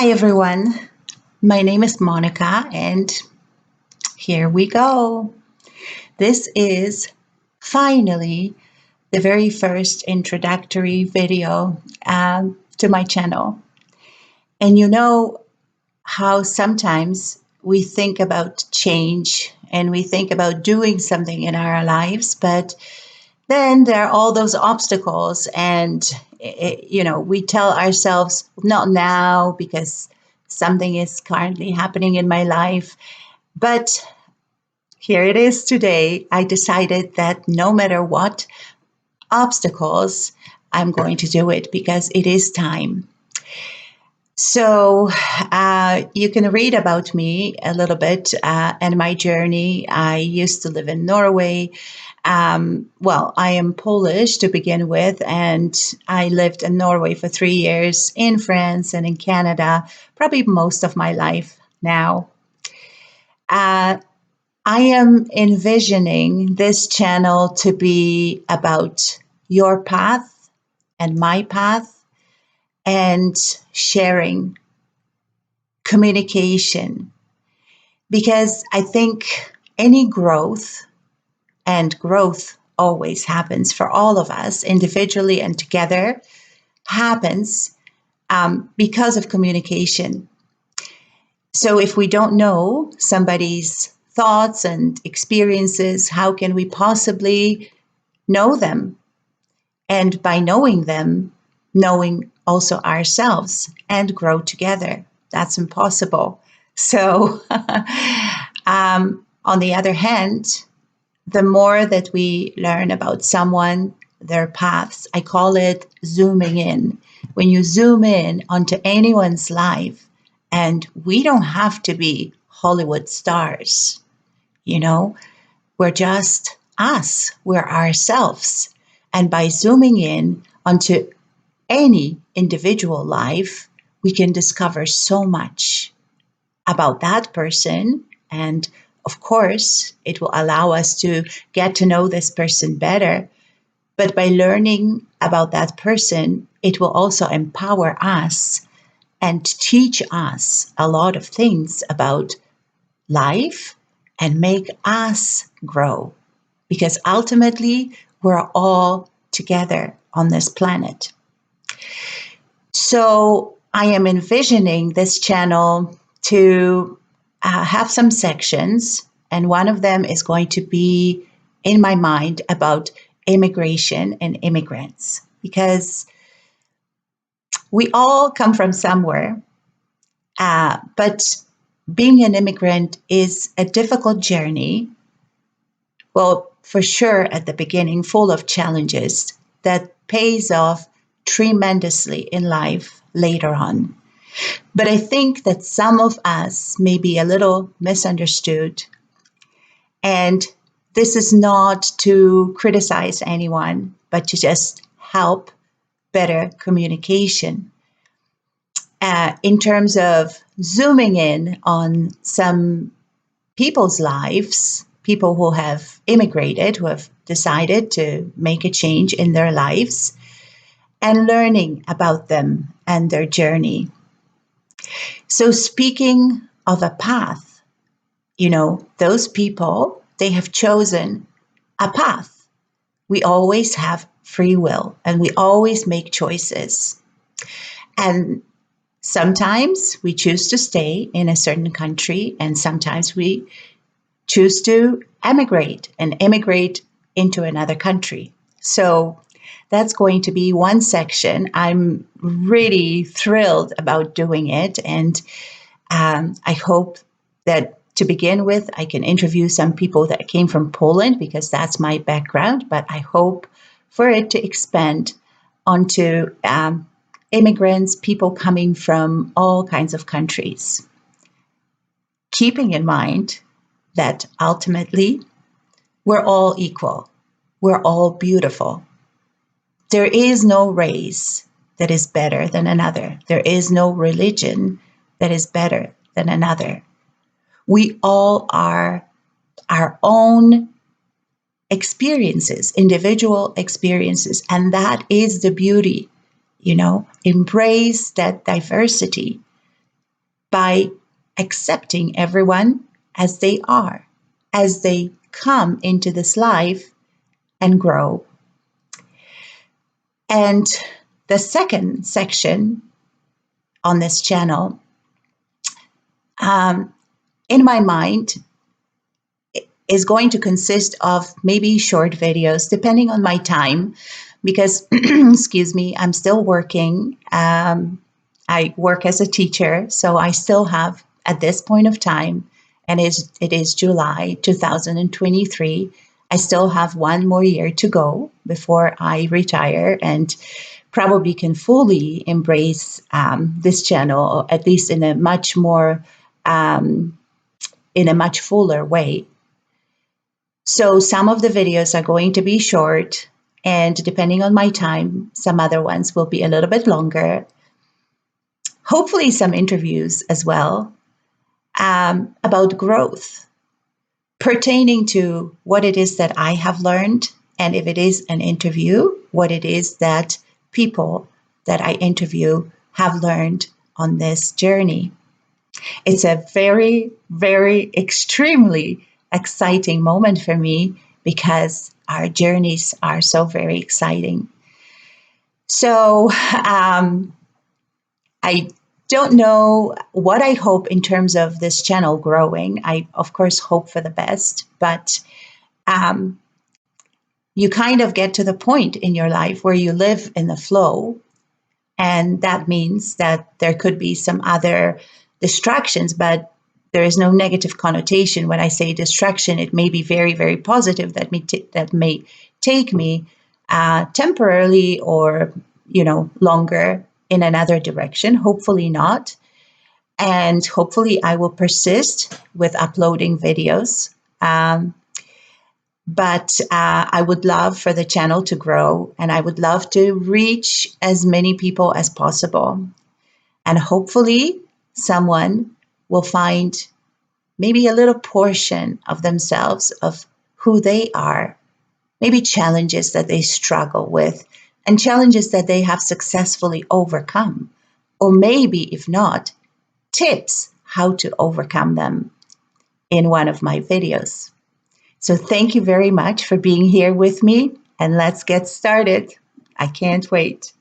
Hi, everyone. My name is Monica, and here we go. This is finally the very first introductory video to my channel. And you know how sometimes we think about change and we think about doing something in our lives, but then there are all those obstacles, and we tell ourselves, not now because something is currently happening in my life. But here it is today. I decided that no matter what obstacles, I'm going to do it because it is time. So you can read about me a little bit and my journey. I used to live in Norway. I am Polish to begin with, and I lived in Norway for 3 years, in France and in Canada, probably most of my life now. I am envisioning this channel to be about your path and my path and sharing, communication, because I think any growth, and growth always happens for all of us individually and together, happens because of communication. So if we don't know somebody's thoughts and experiences, how can we possibly know them? And by knowing them, knowing also ourselves and grow together. That's impossible. So, on the other hand, the more that we learn about someone, their paths, I call it zooming in. When you zoom in onto anyone's life, and we don't have to be Hollywood stars, we're just us, we're ourselves. And by zooming in onto any individual life, we can discover so much about that person. And of course, it will allow us to get to know this person better. But by learning about that person, it will also empower us and teach us a lot of things about life and make us grow. Because ultimately, we're all together on this planet. So I am envisioning this channel to have some sections, and one of them is going to be in my mind about immigration and immigrants, because we all come from somewhere, but being an immigrant is a difficult journey. Well, for sure, at the beginning, full of challenges that pays off tremendously in life later on. But I think that some of us may be a little misunderstood. And this is not to criticize anyone, but to just help better communication. In terms of zooming in on some people's lives, people who have immigrated, who have decided to make a change in their lives, and learning about them and their journey. So speaking of a path, those people, they have chosen a path. We always have free will and we always make choices. And sometimes we choose to stay in a certain country, and sometimes we choose to emigrate and immigrate into another country. So that's going to be one section. I'm really thrilled about doing it. And I hope that to begin with, I can interview some people that came from Poland because that's my background. But I hope for it to expand onto immigrants, people coming from all kinds of countries. Keeping in mind that ultimately we're all equal. We're all beautiful. There is no race that is better than another. There is no religion that is better than another. We all are our own experiences, individual experiences, and that is the beauty, embrace that diversity. by accepting everyone as they are, as they come into this life and grow. And the second section on this channel, in my mind, is going to consist of maybe short videos, depending on my time, because, excuse me, I'm still working. I work as a teacher, so I still have, at this point of time, and it is July 2023, I still have one more year to go before I retire and probably can fully embrace this channel, at least in a much more, in a much fuller way. So some of the videos are going to be short, and depending on my time, some other ones will be a little bit longer. Hopefully some interviews as well, about growth, pertaining to what it is that I have learned, and if it is an interview, what it is that people that I interview have learned on this journey. It's a very, very extremely exciting moment for me because our journeys are so very exciting. So I don't know what I hope in terms of this channel growing. I, of course, hope for the best, but you kind of get to the point in your life where you live in the flow. And that means that there could be some other distractions, but there is no negative connotation. When I say distraction, it may be very, very positive that may take me temporarily or, longer in another direction. Hopefully not. And hopefully I will persist with uploading videos. But I would love for the channel to grow, and I would love to reach as many people as possible. And hopefully someone will find maybe a little portion of themselves, of who they are, maybe challenges that they struggle with, and challenges that they have successfully overcome. Or maybe, if not, tips how to overcome them in one of my videos. So thank you very much for being here with me, and let's get started. I can't wait.